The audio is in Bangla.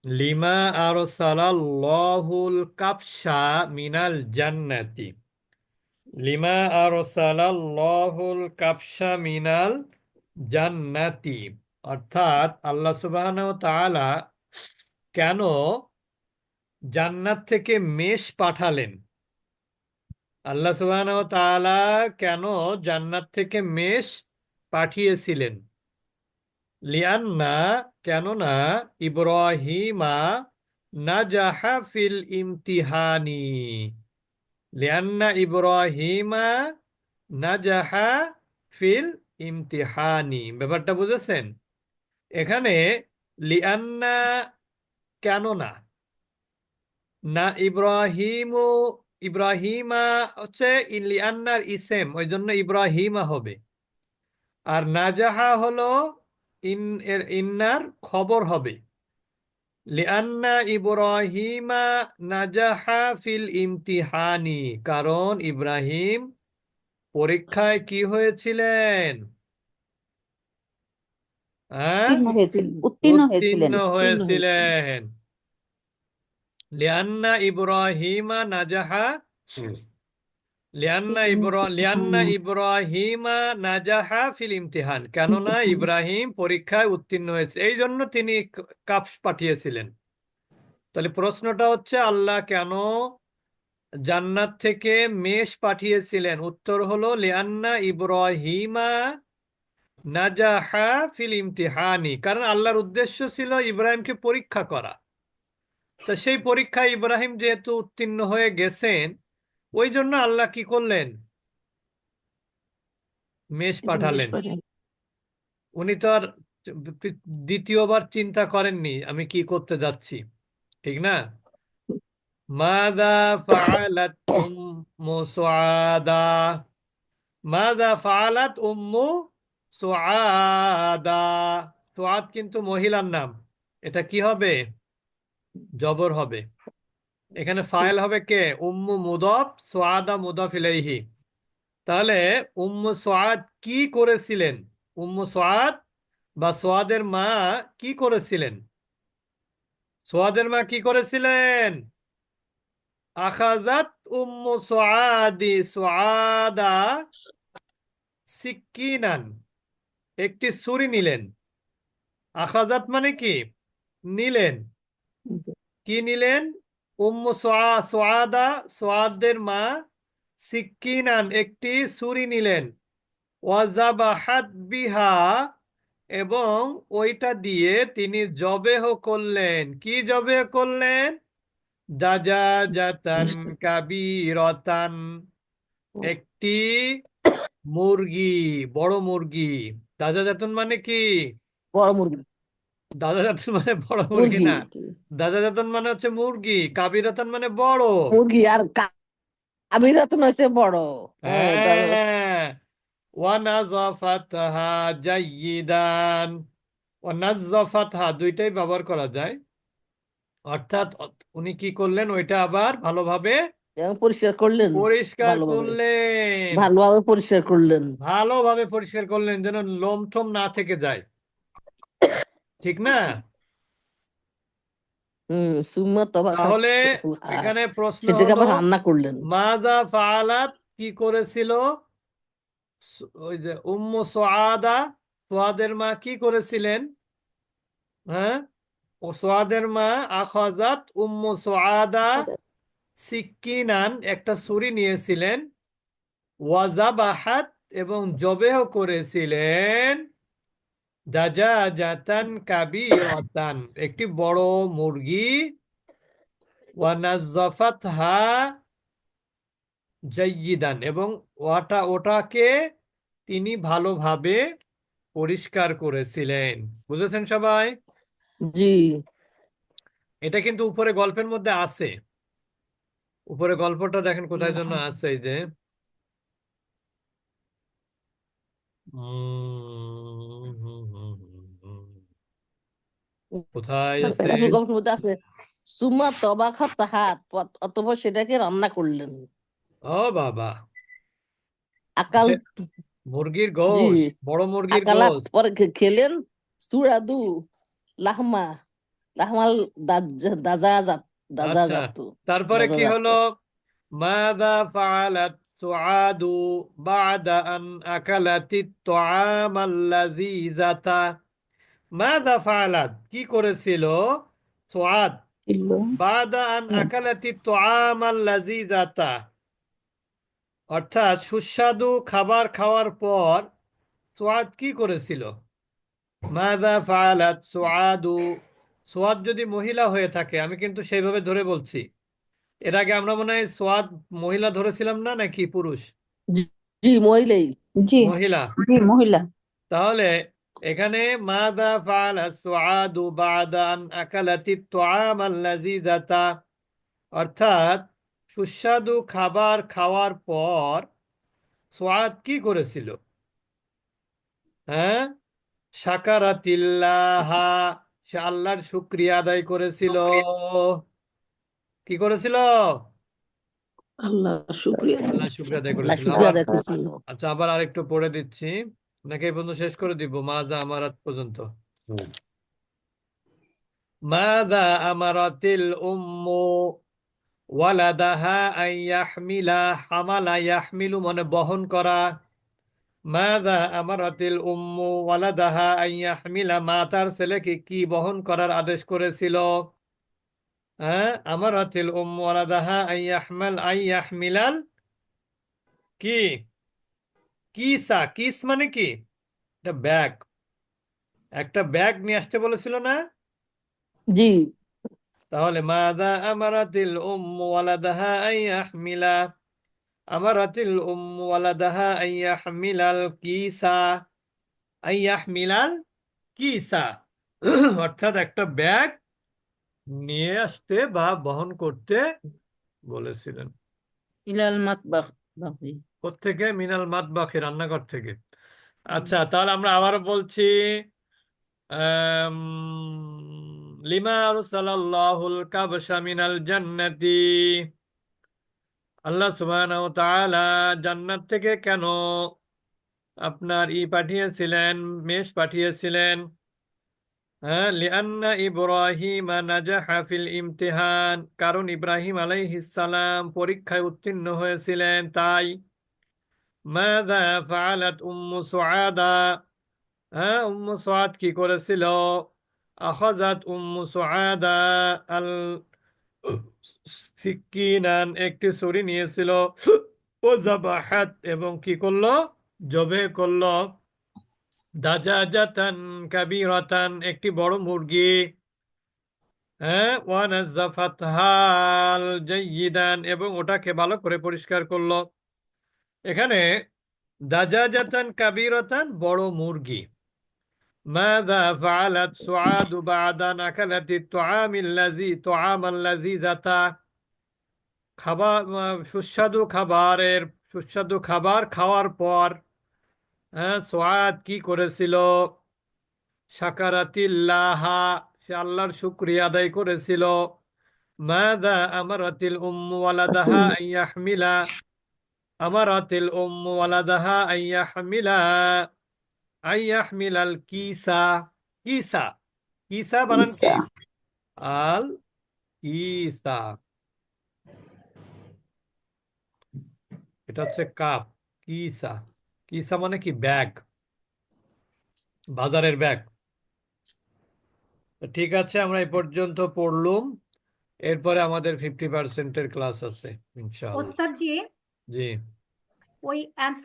লিমা আরসালাল্লাহুল কাফশা মিনাল জান্নাতি। লিমা আরসালাল্লাহুল কাফশা মিনাল জান্নাতি, অর্থাৎ আল্লাহ সুবহানাহু ওয়া তাআলা কেন জান্নাত থেকে মেষ পাঠালেন। আল্লাহ সুবহানাহু ওয়া তাআলা কেন জান্নাত থেকে মেষ পাঠিয়েছিলেন? লিয়ান্না, কেননা ইব্রাহিমা নাজাহা ফিল ইমতিহানি। লিয়ান্না ইব্রাহিমা নাজাহা ফিল ইমতিহানি, ব্যাপারটা বুঝেছেন? এখানে লিয়ান্না, কেননা, না ইব্রাহিমু, ইব্রাহিমা হচ্ছে লিয়ান্নার ইসেম, ওই জন্য ইব্রাহিমা হবে। আর নাজাহা হলো ইন্নার খবর হবে। লিআন্না ইব্রাহিমা নাজাহা ফিল ইমতিহানি, কারণ ইব্রাহিম পরীক্ষায় কি হয়েছিলেন? উত্তীর্ণ হয়েছিলেন। উত্তীর্ণ হয়েছিলেন। লিআন্না ইব্রাহিমা নাজাহা, লিআন্না ইব্রাহিমা নাজাহা ফিল ইমতিহান, কেননা ইব্রাহিম পরীক্ষায় উত্তীর্ণ হয়েছে, এই জন্য তিনি কাফ পাঠিয়েছিলেন। তাহলে প্রশ্নটা হচ্ছে আল্লাহ কেন জান্নাত থেকে মেষ পাঠিয়েছিলেন? উত্তর হলো লিআন্না ইব্রাহিমা নাজাহা ফিল ইমতিহানি, কারণ আল্লাহর উদ্দেশ্য ছিল ইব্রাহিমকে পরীক্ষা করা। তো সেই পরীক্ষায় ইব্রাহিম যেহেতু উত্তীর্ণ হয়ে গেছেন, ওই জন্য আল্লাহ কি করলেন? মেষ পাঠালেন। উনি তো আর দ্বিতীয়বার চিন্তা করেননি আমি কি করতে যাচ্ছি, ঠিক না? মাযা ফাআলাত উম্মু সুআদা, মাযা ফাআলাত উম্মু সুআদা। সুআদ কিন্তু মহিলার নাম, এটা কি হবে? জবর হবে। এখানে ফাইল হবে কে? উম্মু মুদাফ, সুআদা মুদাফ ইলাইহি। তাহলে উম্মু সুআদ কি করেছিলেন? উম্মু সুআদ বা সুআদের মা কি করেছিলেন? সুআদের মা কি করেছিলেন? আখাজাত উম্মু সুআদা সিক্কিনান, একটি ছুরি নিলেন। আখাজাত মানে কি? নিলেন। কি নিলেন? উম্মু সুআদা, সুআদের মা, সিক্কিনান, একটি ছুরি নিলেন। ওয়াজাবাহাত বিহা, এবং ওইটা দিয়ে তিনি জবেহ করলেন। কি জবেহ করলেন? দাজাজাতান কাবীরাতান, একটি মুরগি, বড় মুরগি। দাজাজাতুন মানে কি? বড় মুরগি। দাজাজাতুন মানে বড় মুরগি মুরগি না, দাজাজাতুন মানে হচ্ছে মুরগি, কাবিরাতান মানে বড়। মুরগি আর কাবিরাতুন হয়েছে বড়। হ্যাঁ, হ্যাঁ, ওয়ানাজাফাতহা জাইয়িদান। ওয়ানাজাফাতহা দুইটাই ব্যবহার করা যায়, অর্থাৎ উনি কি করলেন? ওইটা আবার ভালোভাবে এবং পরিষ্কার করলেন। পরিষ্কার ভালোভাবে করলেন। ভালোভাবে পরিষ্কার করলেন। ভালোভাবে পরিষ্কার করলেন যেন লোমঠোম না থেকে যায়, ঠিক না? সুম্মা তবা তাহলে এখানে প্রশ্ন সেটাকে হলো আবার রান্না করলেন। মাজা ফাআলাত, কি করেছিল? ওই যে উম্মু সুআদা, সুআদের মা কি করেছিলেন? হ্যাঁ, ও সুআদের মা আখাজাত উম্মু সুআদা সিক্কিনান, একটা ছুরি নিয়েছিলেন। ওয়াজাবাহাত, এবং জবেহ করেছিলেন। দাজাজাতান কাবীরাতান, একটি বড় মুরগি। ওয়ানাজ্জাফাতহা জাইয়িদান, এবং ওটাকে তিনি ভালোভাবে পরিষ্কার করেছিলেন। বুঝেছেন সবাই? জি। এটা কিন্তু উপরে গল্পের মধ্যে আছে। উপরে গল্পটা দেখেন কোথায় জন্য আছে, এই যে কোথায় আছে? গল্পের মধ্যে আছে সুম্মা তবা খাতাহাত, অতঃপর সেটাকে রান্না করলেন। ও বাবা, আকাল। মুরগির জি। গোশত, বড় মুরগির আকালাত গোশত। পরে খেলেন সুরাদু লাহমা, লাহমাল দাজাজাত আচ্ছা, দাজাজাতু তারপরে কি দাজাজাত। হলো? মাযা ফাআলাত সুআদু বা'দা আন আকালাতিত তুআমাল্লাযীযাতা। মাযা ফাআলাত, কি করেছিল সুআদ ছিল। বা'দা আন আকালাতিত তুআমাল্লাযীযাতা, অর্থাৎ সুস্বাদু খাবার খাওয়ার পর সুআদ কি করেছিল? মাযা ফাআলাত সুআদু, সুআদ যদি মহিলা হয়ে থাকে, আমি কিন্তু সেইভাবে ধরে বলছি। এর আগে আমরা মনে হয় সোয়াদ মহিলা ধরেছিলাম না, নাকি পুরুষ? জি জি, মহিলাই। জি মহিলা। জি, মহিলা। তাহলে এখানে মাদা ফাআলা সুআদু বাদা আন আকালাতিত তুআম আল্লাযীযাতা, অর্থাৎ সুস্বাদু খাবার খাওয়ার পর সুআদ কি করেছিল? হ্যাঁ, শাকারাতিল্লাহা, সে আল্লাহর শুকরিয়া আদায় করেছিল। কি করেছিল? আল্লাহ শুক্রিয়া। আল্লাহ শুকরিয়া আদায় আল্লাহ করেছিল। শুকরিয়া আবার, আদায় করছিল। আচ্ছা, আবার আরেকটু পড়ে দিচ্ছি, নাকি এই পর্যন্ত শেষ করে দিব? মাজা আমারাত পর্যন্ত। মাযা আমারাতিল উম্মু ওয়ালাদাহা আন ইয়াহমিলা, হামালা ইয়াহমিলু মানে বহন করা। মাযা আমারাতিল উম্মু ওয়ালাদাহা আন ইয়াহমিলা, মা তার ছেলেকে কি বহন করার আদেশ করেছিল? হ্যাঁ, আমারাতিল উম্মু ওয়ালাদাহা আন ইয়াহমিলাল কি, কিসা, কিস মানে কি? এটা ব্যাগ, একটা ব্যাগ নিয়ে আসতে বলেছিল না? জি। তাহলে মাদা আমারাতিল উম্মু ওয়ালাদাহা আন ইয়াহমিলা, আমারাতিল উম্মু ওয়ালাদাহা আন ইয়াহমিলাল কিসা, আন ইয়াহমিলাল কিসা, অর্থাৎ একটা ব্যাগ নিয়ে আসতে বা বহন করতে বলেছিলেন। ইলাল মাতবাখ বাকি। কোত্থেকে? মিনাল মাতবাখি, রান্নাঘর থেকে। আচ্ছা, তাহলে আমরা আবার বলছি। আম, লিমা আরসালাল্লাহুল কাবশা মিনাল জান্নাতি, আল্লাহ সুবহানাহু ওয়া তাআলা জান্নাত থেকে কেন আপনার পাঠিয়েছিলেন, মেষ পাঠিয়েছিলেন? হ্যাঁ, লিআন্না ইব্রাহিম নাজাহা ফিল ইমতিহান, কারণ ইব্রাহিম আলাইহিস সালাম পরীক্ষায় উত্তীর্ণ হয়েছিলেন, তাই। মাযা ফাআলাত উম্মু সুআদা, হ্যাঁ, উম্মু সুআদ কি করেছিল? আখাযাত উম্মু সুআদা আল সিকিনান, একটি ছুরি নিয়েছিল। ও জাবাহাত, এবং কি করলো? জবে করলো। দাজাজাতান কাবীরাতান, একটি বড় মুরগি। হ্যাঁ, ওয়ানাজ্জাফাতহাল জাইয়িদান, এবং ওটাকে ভালো করে পরিষ্কার করলো। এখানে দাজাজাতান কাবীরাতান, বড় মুরগি। মাযা ফাআলাত সুআদু বা'দা আন আকালাতিত তুআমাল্লাযীযাতা, খাবার, সুস্বাদু খাবার খাওয়ার পর, হ্যাঁ, সুআদ কি করেছিল? শাকারাতিল্লাহা, সে আল্লাহর শুকরিয়া আদায় করেছিল। মাযা আমারাতিল উম্মু ওয়ালাদাহা আন ইয়াহমিলা, আমারাতিল উম্মু ওয়ালাদাহা আন ইয়াহমিলাল কিসা, কিসা, কিসা বানান কি? ঈসা। আল কিসা, এটা হচ্ছে কাপ। কিসা, কিসা মানে কি? ব্যাগ, বাজারের ব্যাগ। তো ঠিক আছে, আমরা এই পর্যন্ত পড়লুম। এরপরে আমাদের 50%-এর ক্লাস আছে ইনশাআল্লাহ। ওস্তাদ জি, জি। ওই অ্যান্সার